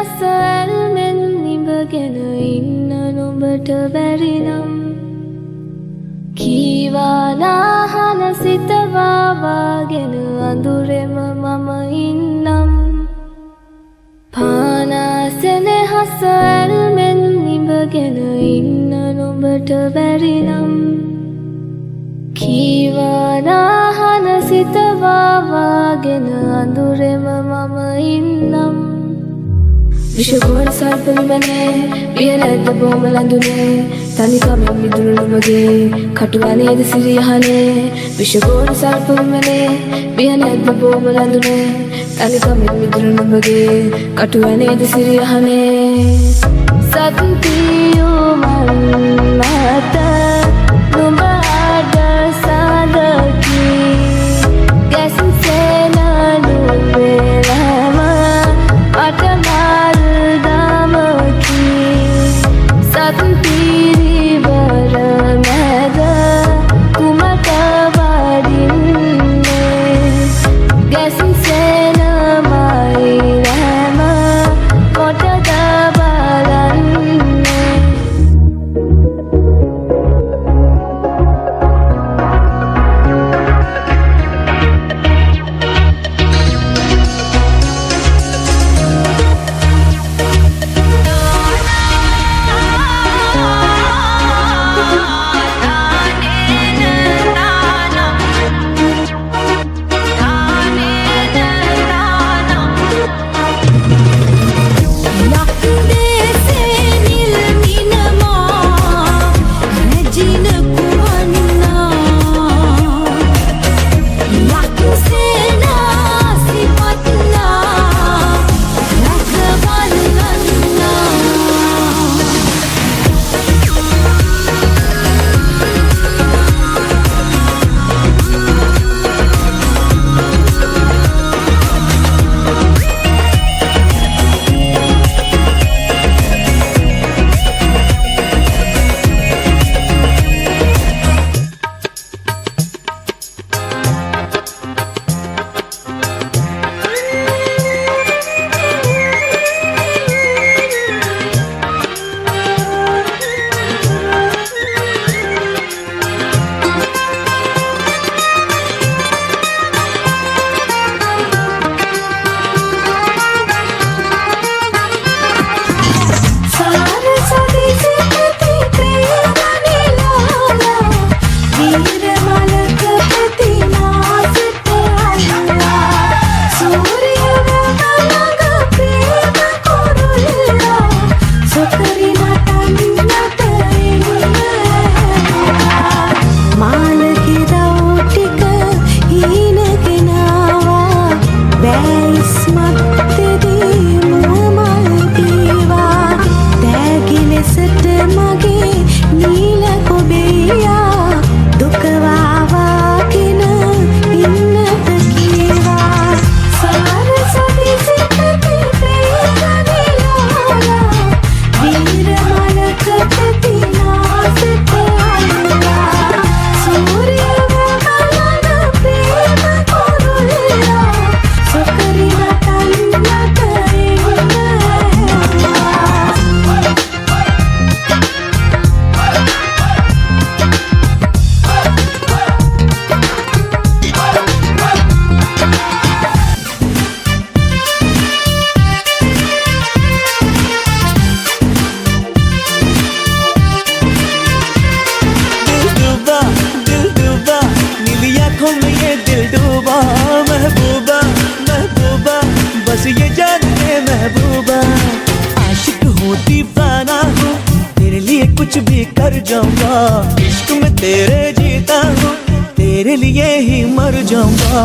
හසල්මෙන් නිබගෙන ඉන්න නුඹට බැරි නම් කීවානාහන සිතවාවාගෙන අඳුරෙම මම ඉන්නම් පානාසෙන හසල්මෙන් නිබගෙන ඉන්න නුඹට බැරි නම් කීවානාහන සිතවාවාගෙන අඳුරෙම මම ඉන්නම් විෂගෝණ සර්පවිමනේ වියනැද්ද බෝමලඳුනේ තනිකමින් මිදුණු නුඹගේ කටුවනේද සිරියහනේ විෂගෝණ සර්පවිමනේ වියනැද්ද බෝමලඳුනේ තනිකමින් මිදුණු නුඹගේ කටුවනේද සිරියහනේ සත්තියුමන් මත නුඹ අඩ සඳකි ගැසුසේන නුඹේලම අටමාල්දමකි සත්තිරිවර මැද කුමට වඩින්නේ ගැසුසේන මයිලම කොටද බලන්නේ बस ये जाने महबूबा आशिक हूँ दीवाना हूँ तेरे लिए कुछ भी कर जाऊंगा इश्क में तेरे जीता हूँ तेरे लिए ही मर जाऊंगा